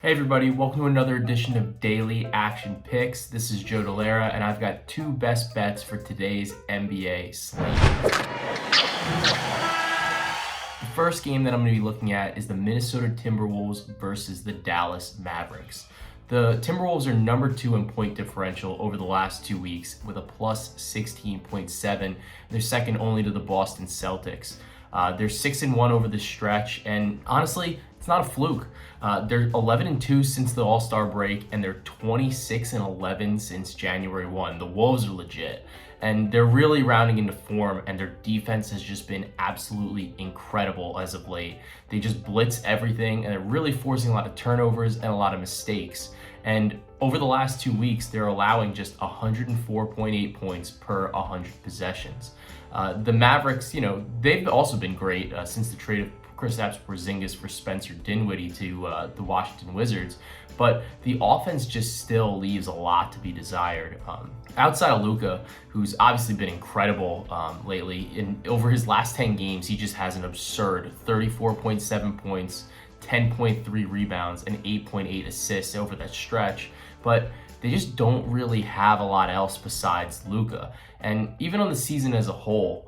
Hey everybody, welcome to another edition of Daily Action Picks. This is Joe Delera, and I've got two best bets for today's NBA slate. The first game that I'm going to be looking at is the Minnesota Timberwolves versus the Dallas Mavericks. The Timberwolves are number 2 in point differential over the last 2 weeks with a plus 16.7. They're second only to the Boston Celtics. They're 6-1 over the stretch, and honestly, it's not a fluke. They're 11-2 since the All-Star break, and they're 26-11 since January 1. The Wolves are legit, and they're really rounding into form, and their defense has just been absolutely incredible as of late. They just blitz everything, and they're really forcing a lot of turnovers and a lot of mistakes. And over the last 2 weeks, they're allowing just 104.8 points per 100 possessions. The Mavericks, they've also been great since the trade of Kristaps Porzingis for Spencer Dinwiddie to the Washington Wizards, but the offense just still leaves a lot to be desired. Outside of Luka, who's obviously been incredible lately, over his last 10 games, he just has an absurd 34.7 points, 10.3 rebounds, and 8.8 assists over that stretch, but they just don't really have a lot else besides Luka. And even on the season as a whole,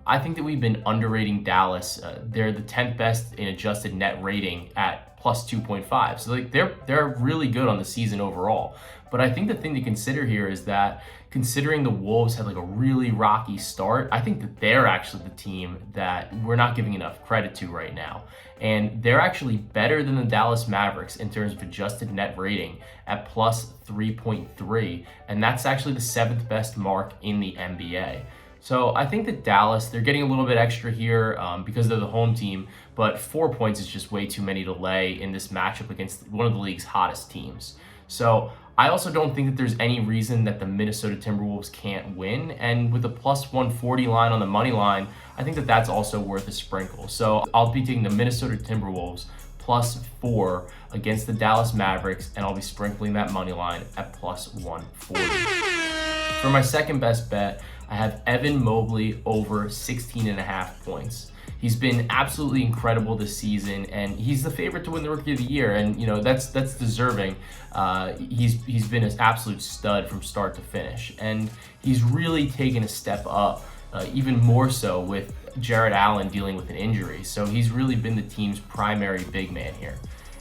I think that we've been underrating Dallas. They're the 10th best in adjusted net rating at plus 2.5. So they're really good on the season overall. But I think the thing to consider here is that considering the Wolves had a really rocky start, I think that they're actually the team that we're not giving enough credit to right now. And they're actually better than the Dallas Mavericks in terms of adjusted net rating at plus 3.3. And that's actually the 7th best mark in the NBA. So I think that Dallas, they're getting a little bit extra here because they're the home team, but 4 points is just way too many to lay in this matchup against one of the league's hottest teams. So I also don't think that there's any reason that the Minnesota Timberwolves can't win. And with a plus 140 line on the money line, I think that that's also worth a sprinkle. So I'll be taking the Minnesota Timberwolves plus 4 against the Dallas Mavericks, and I'll be sprinkling that money line at plus 140. For my second best bet, I have Evan Mobley over 16.5 points. He's been absolutely incredible this season, and he's the favorite to win the Rookie of the Year, and that's deserving. He's been an absolute stud from start to finish, and he's really taken a step up, even more so with Jarrett Allen dealing with an injury. So he's really been the team's primary big man here.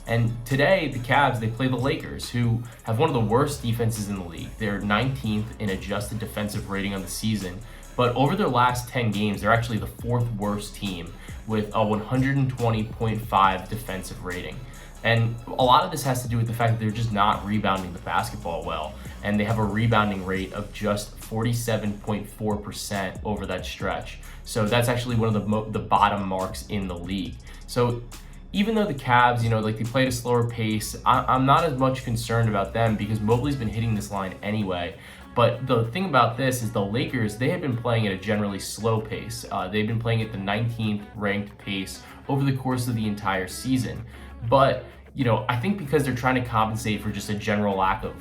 And today, the Cavs, they play the Lakers, who have one of the worst defenses in the league. They're 19th in adjusted defensive rating on the season. But over their last 10 games, they're actually the 4th worst team with a 120.5 defensive rating. And a lot of this has to do with the fact that they're just not rebounding the basketball well. And they have a rebounding rate of just 47.4% over that stretch. So that's actually one of the bottom marks in the league. So even though the Cavs, they play at a slower pace, I'm not as much concerned about them because Mobley's been hitting this line anyway. But the thing about this is the Lakers, they have been playing at a generally slow pace. They've been playing at the 19th ranked pace over the course of the entire season. But, I think because they're trying to compensate for just a general lack of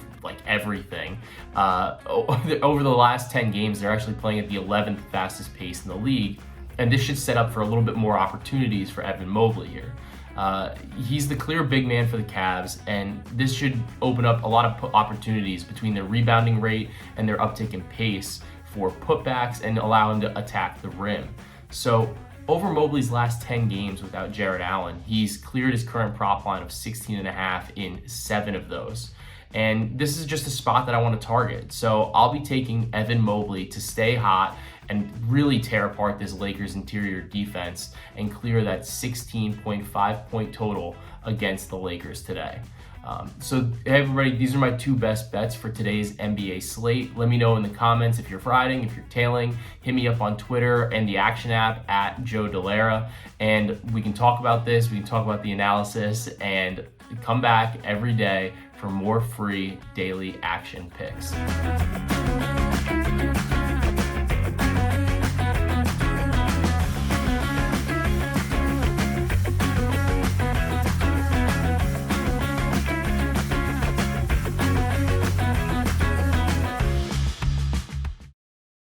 everything, over the last 10 games, they're actually playing at the 11th fastest pace in the league. And this should set up for a little bit more opportunities for Evan Mobley here. He's the clear big man for the Cavs, and this should open up a lot of opportunities between their rebounding rate and their uptick in pace for putbacks and allow him to attack the rim. So over Mobley's last 10 games without Jarrett Allen, he's cleared his current prop line of 16.5 in 7 of those. And this is just a spot that I want to target. So I'll be taking Evan Mobley to stay hot and really tear apart this Lakers interior defense and clear that 16.5 point total against the Lakers today. So hey everybody, these are my 2 best bets for today's NBA slate. Let me know in the comments if you're riding, if you're tailing. Hit me up on Twitter and the Action app at Joe Delera, and we can talk about this. We can talk about the analysis and come back every day for more free daily action picks.